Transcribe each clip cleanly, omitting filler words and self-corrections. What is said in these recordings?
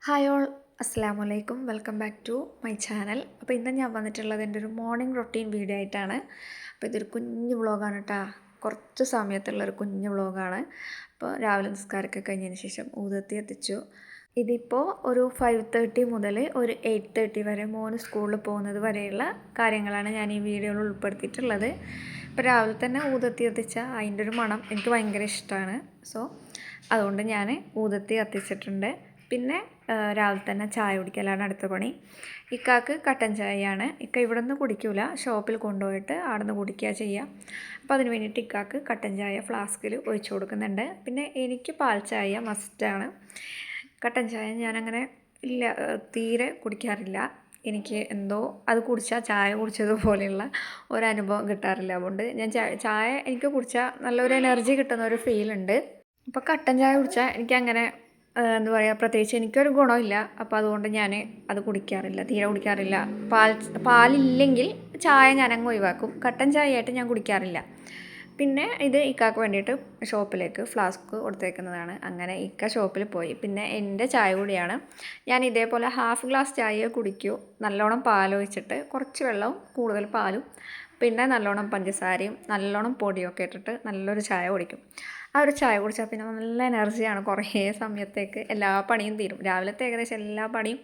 Hi all, അസ്സലാമു അലൈക്കും. Welcome back to my channel. അപ്പോൾ ഇന്ന് ഞാൻ വന്നിട്ടുള്ളത് എൻ്റെ ഒരു മോർണിംഗ് റൊട്ടീൻ വീഡിയോ ആയിട്ടാണ്. അപ്പോൾ ഇതൊരു കുഞ്ഞു വ്ളോഗാണ് കേട്ടോ. കുറച്ച് സമയത്തുള്ളൊരു കുഞ്ഞു വ്ളോഗാണ്. അപ്പോൾ രാവിലെ നിസ്കാരമൊക്കെ കഴിഞ്ഞതിന് ശേഷം ഊദത്തി എത്തിച്ചു. ഇതിപ്പോൾ ഒരു 5:30 മുതൽ ഒരു 8:30 വരെ മോന് സ്കൂളിൽ പോകുന്നത് വരെയുള്ള കാര്യങ്ങളാണ് ഞാൻ ഈ വീഡിയോയിൽ ഉൾപ്പെടുത്തിയിട്ടുള്ളത്. ഇപ്പോൾ രാവിലെ തന്നെ ഊദത്തി എത്തിച്ച അതിൻ്റെ ഒരു മണം എനിക്ക് ഭയങ്കര ഇഷ്ടമാണ്. സോ അതുകൊണ്ട് ഞാൻ ഊദത്തി കത്തിച്ചിട്ടുണ്ട്. പിന്നെ രാവിലെ തന്നെ ചായ കുടിക്കലാണ് അടുത്ത പണി. ഇക്കാക്ക് കട്ടൻ ചായയാണ്. ഇക്ക ഇവിടെ നിന്ന് കുടിക്കില്ല, ഷോപ്പിൽ കൊണ്ടുപോയിട്ട് അവിടെ നിന്ന് കുടിക്കുക ചെയ്യുക. അപ്പോൾ അതിന് വേണ്ടിയിട്ട് ഇക്കാക്ക് കട്ടൻ ചായ ഫ്ലാസ്കിൽ ഒഴിച്ചു കൊടുക്കുന്നുണ്ട്. പിന്നെ എനിക്ക് പാൽ ചായ മസ്റ്റാണ്. കട്ടൻ ചായ ഞാനങ്ങനെ ഇല്ല, തീരെ കുടിക്കാറില്ല. എനിക്ക് എന്തോ അത് കുടിച്ചാൽ ചായ കുടിച്ചതുപോലെയുള്ള ഒരനുഭവം കിട്ടാറില്ല. അതുകൊണ്ട് ഞാൻ ചായ എനിക്ക് കുടിച്ചാൽ നല്ലൊരു എനർജി കിട്ടുന്ന ഒരു ഫീലുണ്ട്. അപ്പോൾ കട്ടൻ ചായ കുടിച്ചാൽ എനിക്കങ്ങനെ എന്താ പറയുക, പ്രത്യേകിച്ച് എനിക്കൊരു ഗുണമില്ല. അപ്പോൾ അതുകൊണ്ട് ഞാൻ അത് കുടിക്കാറില്ല, തീരെ കുടിക്കാറില്ല. പാലില്ലെങ്കിൽ ചായ ഞാനങ്ങ് ഒഴിവാക്കും. കട്ടൻ ചായയായിട്ട് ഞാൻ കുടിക്കാറില്ല. പിന്നെ ഇത് ഇക്കാക്ക് വേണ്ടിയിട്ട് ഷോപ്പിലേക്ക് ഫ്ലാസ്ക് കൊടുത്തേക്കുന്നതാണ്. അങ്ങനെ ഇക്ക ഷോപ്പിൽ പോയി. പിന്നെ എൻ്റെ ചായ കൂടിയാണ്. ഞാൻ ഇതേപോലെ ഹാഫ് ഗ്ലാസ് ചായ കുടിക്കൂ. നല്ലോണം പാലൊഴിച്ചിട്ട് കുറച്ച് വെള്ളവും കൂടുതൽ പാലും പിന്നെ നല്ലോണം പഞ്ചസാരയും നല്ലോണം പൊടിയൊക്കെ ഇട്ടിട്ട് നല്ലൊരു ചായ കുടിക്കും. ആ ഒരു ചായ കുടിച്ചാൽ പിന്നെ നല്ല എനർജിയാണ്. കുറേ സമയത്തേക്ക് എല്ലാ പണിയും തീരും. രാവിലത്തെ ഏകദേശം എല്ലാ പണിയും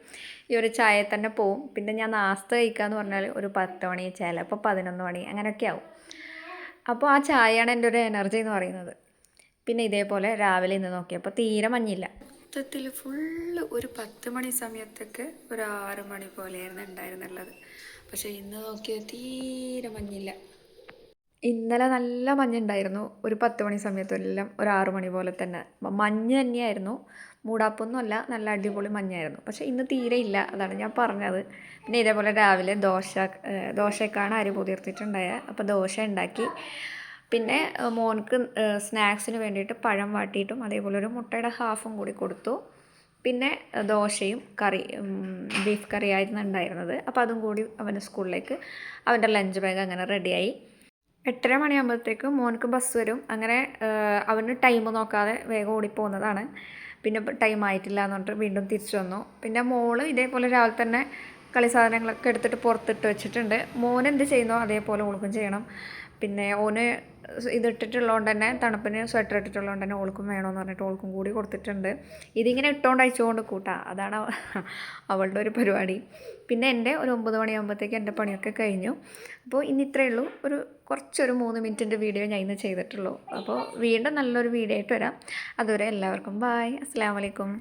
ഈ ഒരു ചായ തന്നെ പോവും. പിന്നെ ഞാൻ നാസ്ത കഴിക്കാമെന്ന് പറഞ്ഞാൽ ഒരു 10 മണി, ചിലപ്പോൾ 11 മണി അങ്ങനെയൊക്കെ ആവും. അപ്പോൾ ആ ചായയാണ് എൻ്റെ ഒരു എനർജി എന്ന് പറയുന്നത്. പിന്നെ ഇതേപോലെ രാവിലെ ഇന്ന് നോക്കിയപ്പോൾ തീരെ മഞ്ഞില്ല. മൊത്തത്തിൽ ഫുള്ള് ഒരു 10 മണി സമയത്തൊക്കെ ഒരു 6 മണി പോലെയായിരുന്നു ഉണ്ടായിരുന്നുള്ളത്. പക്ഷേ ഇന്ന് നോക്കിയാൽ തീരെ മഞ്ഞില്ല. ഇന്നലെ നല്ല മഞ്ഞുണ്ടായിരുന്നു. ഒരു 10 മണി സമയത്തെല്ലാം ഒരു 6 മണി പോലെ തന്നെ മഞ്ഞ് തന്നെയായിരുന്നു. മൂടാപ്പൊന്നുമല്ല, നല്ല അടിപൊളി മഞ്ഞായിരുന്നു. പക്ഷേ ഇന്ന് തീരെ ഇല്ല, അതാണ് ഞാൻ പറഞ്ഞത്. പിന്നെ ഇതേപോലെ രാവിലെ ദോശക്കാണ് അരി കുതിർത്തിട്ടുണ്ടായത്. അപ്പോൾ ദോശ ഉണ്ടാക്കി. പിന്നെ മോൻക്ക് സ്നാക്സിന് വേണ്ടിയിട്ട് പഴം വാട്ടിയിട്ടും അതേപോലെ ഒരു മുട്ടയുടെ ഹാഫും കൂടി കൊടുത്തു. പിന്നെ ദോശയും ബീഫ് കറിയായിരുന്നു ഉണ്ടായിരുന്നത്. അപ്പോൾ അതും കൂടി അവൻ്റെ സ്കൂളിലേക്ക് അവൻ്റെ ലഞ്ച് ബാഗ് അങ്ങനെ റെഡിയായി. 8:30 മണിയാകുമ്പോഴത്തേക്കും മോൻക്ക് ബസ് വരും. അങ്ങനെ അവന് ടൈം നോക്കാതെ വേഗം ഓടിപ്പോകുന്നതാണ്. പിന്നെ ടൈം ആയിട്ടില്ല എന്ന് പറഞ്ഞിട്ട് വീണ്ടും തിരിച്ചു വന്നു. പിന്നെ മോള് ഇതേപോലെ രാവിലെ തന്നെ കളി സാധനങ്ങളൊക്കെ എടുത്തിട്ട് പുറത്തിട്ട് വെച്ചിട്ടുണ്ട്. മോൻ എന്ത് ചെയ്യുന്നോ അതേപോലെ ഓൾക്കും ചെയ്യണം. പിന്നെ ഓന് ഇതിട്ടിട്ടുള്ളതുകൊണ്ട് തന്നെ തണുപ്പിന് സ്വെറ്റർ ഇട്ടിട്ടുള്ളതുകൊണ്ട് തന്നെ ഓൾക്കും വേണമെന്ന് പറഞ്ഞിട്ട് ഓൾക്കും കൂടി കൊടുത്തിട്ടുണ്ട്. ഇതിങ്ങനെ ഇട്ടുകൊണ്ട് അയച്ചുകൊണ്ട് കൂട്ടാം, അതാണ് അവളുടെ ഒരു പരിപാടി. പിന്നെ എൻ്റെ ഒരു 9 മണിയാകുമ്പോഴത്തേക്ക് എൻ്റെ പണിയൊക്കെ കഴിഞ്ഞു. അപ്പോൾ ഇന്ന് ഇത്രയേ ഉള്ളൂ. കുറച്ചൊരു 3 മിനിറ്റിൻ്റെ വീഡിയോ ഞാൻ ഇന്ന് ചെയ്തിട്ടുള്ളൂ. അപ്പോൾ വീണ്ടും നല്ലൊരു വീഡിയോ ആയിട്ട് വരാം. അതുവരെ എല്ലാവർക്കും ബായ്, അസ്സലാമു അലൈക്കും.